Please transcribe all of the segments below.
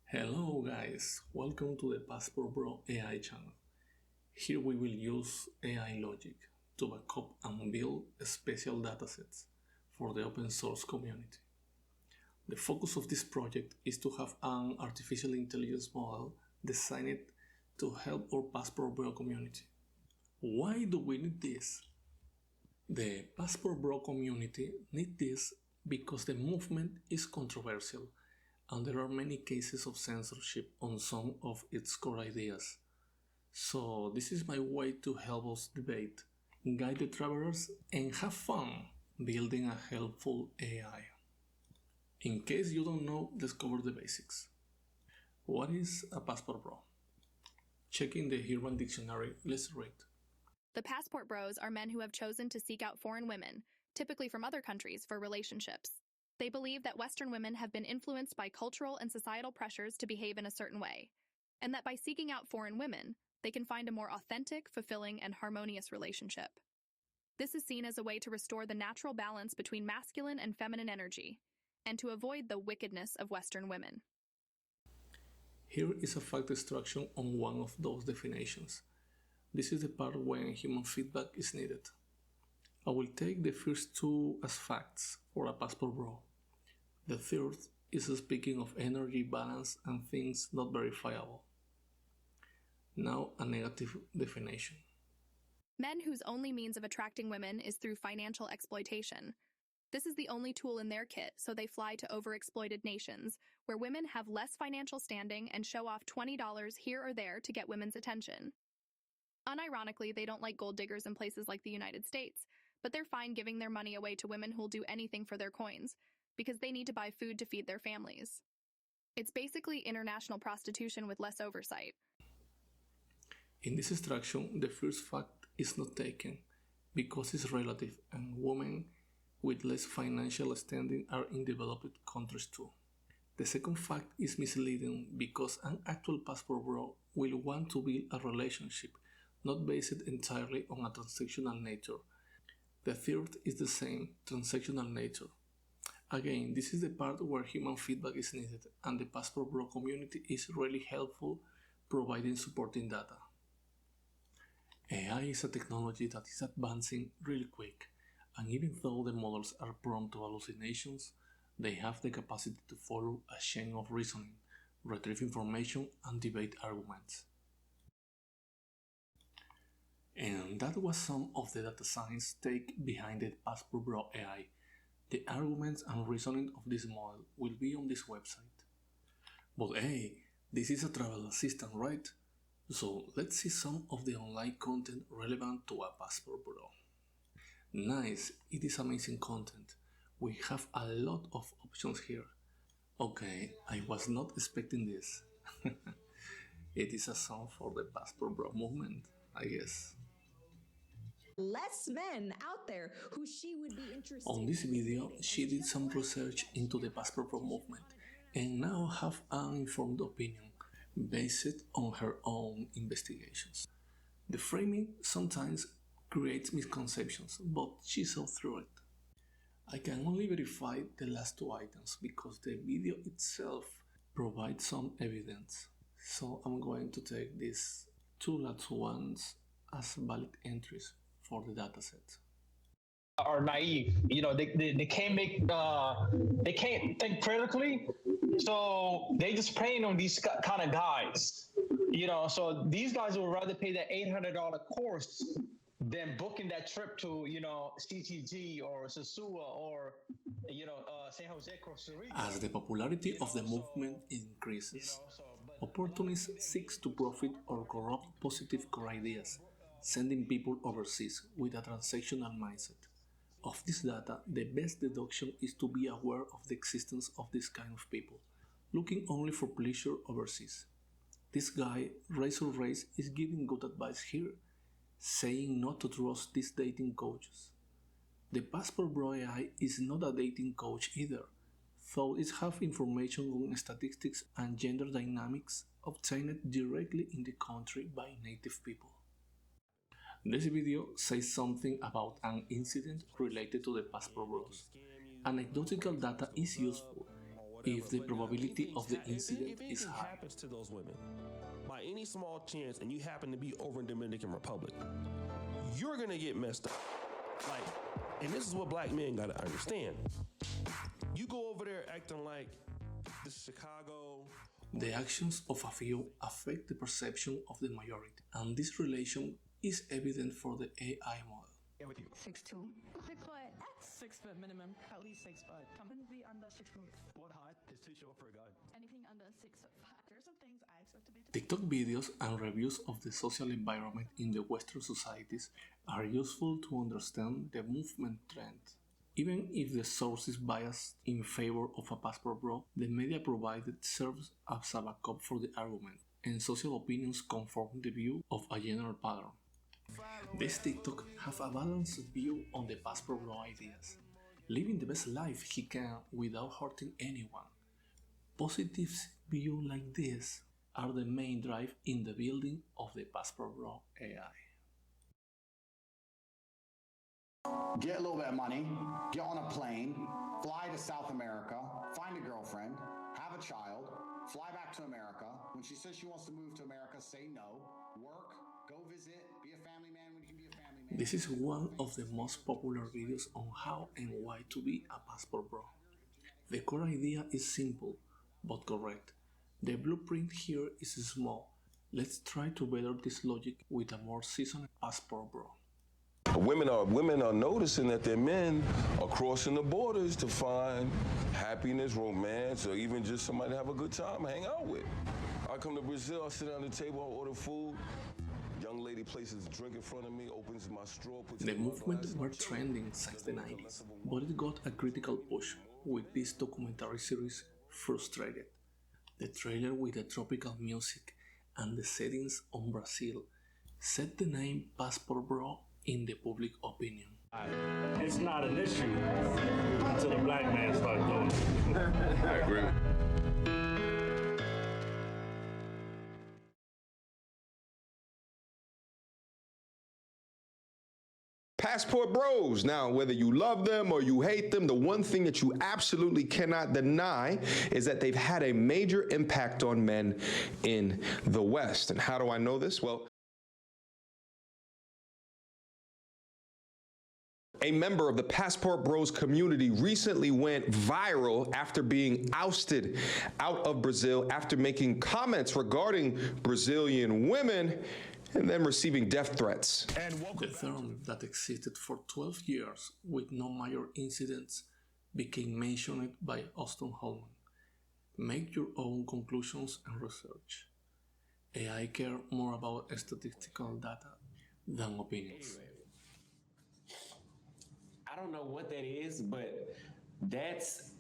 Hello guys, welcome to the PassportBro AI channel. Here we will use AI logic to back up and build special datasets for the open source community. The focus of this project is to have an artificial intelligence model designed to help our PassportBro community. Why do we need this? The PassportBro community needs this because the movement is controversial and there are many cases of censorship on some of its core ideas. So this is my way to help us debate, guide the travelers, and have fun building a helpful AI. In case you don't know, let's cover the basics. What is a PassportBro? Checking the Urban Dictionary, let's read. The passport bros are men who have chosen to seek out foreign women, typically from other countries, for relationships. They believe that Western women have been influenced by cultural and societal pressures to behave in a certain way, and that by seeking out foreign women, they can find a more authentic, fulfilling, and harmonious relationship. This is seen as a way to restore the natural balance between masculine and feminine energy, and to avoid the wickedness of Western women. Here is a fact extraction on one of those definitions. This is the part when human feedback is needed. I will take the first two as facts for a PassportBro. The third is speaking of energy balance and things not verifiable. Now a negative definition. Men whose only means of attracting women is through financial exploitation. This is the only tool in their kit, so they fly to overexploited nations, where women have less financial standing and show off $20 here or there to get women's attention. Unironically, they don't like gold diggers in places like the United States, but they're fine giving their money away to women who'll do anything for their coins, because they need to buy food to feed their families. It's basically international prostitution with less oversight. In this extraction, the first fact is not taken, because it's relative and women with less financial standing are in developed countries too. The second fact is misleading because an actual PassportBro will want to build a relationship not based entirely on a transactional nature. The third is the same, transactional nature. Again, this is the part where human feedback is needed and the PassportBro community is really helpful providing supporting data. AI is a technology that is advancing really quick, and even though the models are prone to hallucinations, they have the capacity to follow a chain of reasoning, retrieve information, and debate arguments. And that was some of the data science take behind the PassportBro AI. The arguments and reasoning of this model will be on this website. But hey, this is a travel assistant, right? So let's see some of the online content relevant to a PassportBro. Nice, it is amazing content. We have a lot of options here. Okay, I was not expecting this. It is a song for the PassportBro movement, I guess. Less men out there who she would be interested On this in video, dating. she did some research into the PassportBro movement and now have an informed opinion based on her own investigations. The framing sometimes creates misconceptions, but she saw through it. I can only verify the last two items because the video itself provides some evidence. So I'm going to take these two last ones as valid entries for the dataset. Are naive. They can't they can't think critically, so they just preying on these kind of guys. So these guys would rather pay that $800 course than booking that trip to CTG or Sosua or San Jose, Costa Rica. As the popularity of the movement increases, opportunists seek to profit or corrupt positive core ideas, sending people overseas with a transactional mindset. Of this data, the best deduction is to be aware of the existence of this kind of people, looking only for pleasure overseas. This guy, Razor Race, is giving good advice here, saying not to trust these dating coaches. The PassportBro AI is not a dating coach either, though it has information on statistics and gender dynamics obtained directly in the country by native people. This video says something about an incident related to the PassportBros. Anecdotal data is useful. if the probability of the incident is If high. anything happens to those women, by any small chance, and you happen to be over in Dominican Republic, you're gonna get messed up. Like, and this is what black men gotta understand. You go over there acting like this is Chicago. The actions of a few affect the perception of the majority, and this relation is evident for the AI model. 6'2". 6 foot. 6 foot minimum. At least 6 foot. Comfortably under 6 foot. What height is too short for a guy? Anything under 6 foot 5. There's some things I expect to be. TikTok videos and reviews of the social environment in the Western societies are useful to understand the movement trend. Even if the source is biased in favor of a PassportBro, the media provided serves as a backup for the argument, and social opinions confirm the view of a general pattern. This TikTok have a balanced view on the PassportBro ideas, living the best life he can without hurting anyone. Positive views like this are the main drive in the building of the PassportBro AI. Get a little bit of money, get on a plane, fly to South America, find a girlfriend, have a child, fly back to America. When she says she wants to move to America, say no, work, go visit, be a family man when you can be a family man. This is one of the most popular videos on how and why to be a PassportBro. The core idea is simple, but correct. The blueprint here is small. Let's try to better this logic with a more seasoned PassportBro. Women are noticing that their men are crossing the borders to find happiness, romance, or even just somebody to have a good time, hang out with. I come to Brazil, I sit down at the table, I order food. Young lady places a drink in front of me, opens my straw, puts The it in my movement glass. were trending since the 90s, but it got a critical push with this documentary series Frustrated. The trailer with the tropical music and the settings on Brazil set the name PassportBro in the public opinion. It's not an issue until the black man starts doing it. I agree. Passport Bros. Now, whether you love them or you hate them, the one thing that you absolutely cannot deny is that they've had a major impact on men in the West. And how do I know this? Well, a member of the Passport Bros community recently went viral after being ousted out of Brazil after making comments regarding Brazilian women and then receiving death threats. The term that existed for 12 years with no major incidents became mentioned by Austin Holman. Make your own conclusions and research. AI care more about statistical data than opinions. I don't know what that is, but that's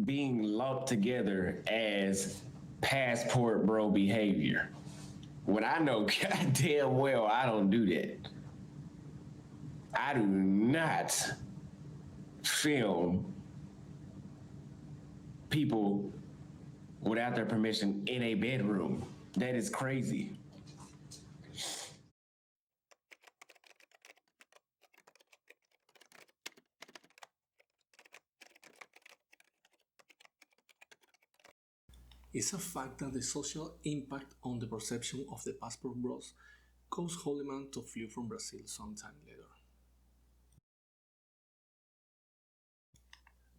being lumped together as passport bro behavior. When I know goddamn well I don't do that. I do not film people without their permission in a bedroom. That is crazy. It's a fact that the social impact on the perception of the Passport Bros caused Holliman to flee from Brazil sometime later.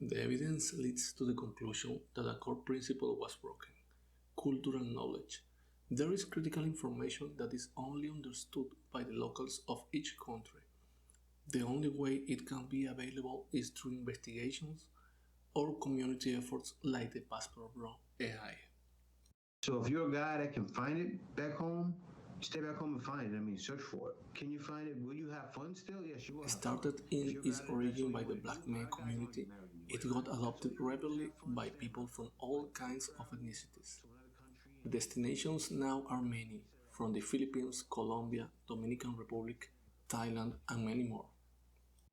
The evidence leads to the conclusion that a core principle was broken: cultural knowledge. There is critical information that is only understood by the locals of each country. The only way it can be available is through investigations or community efforts like the PassportBro AI. So if you're a guy that can find it back home, stay back home and find it. I mean, search for it. Can you find it? Will you have fun still? Yes, you will. Started in its origin by the black male community, it got adopted rapidly by people from all kinds of ethnicities. The destinations now are many, from the Philippines, Colombia, Dominican Republic, Thailand, and many more.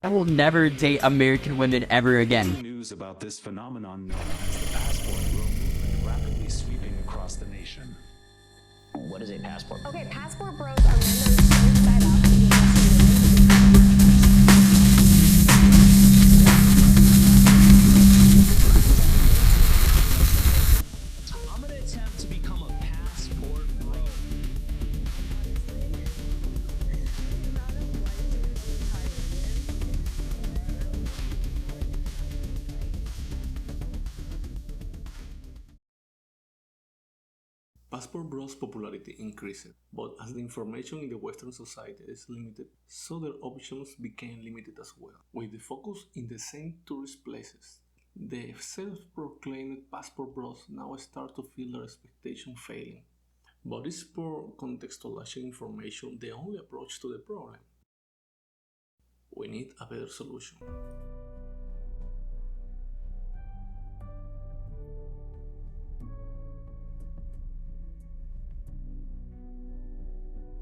I will never date American women ever again. News about this phenomenon known as the PassportBro movement rapidly sweeping across the nation. What is a passport? Okay, passport bros are members who sign up to be attempt to become a passport bro. PassportBro's popularity increased, but as the information in the Western society is limited, so their options became limited as well. With the focus in the same tourist places, the self-proclaimed PassportBros now start to feel their expectation failing. But is poor contextualizing information the only approach to the problem? We need a better solution.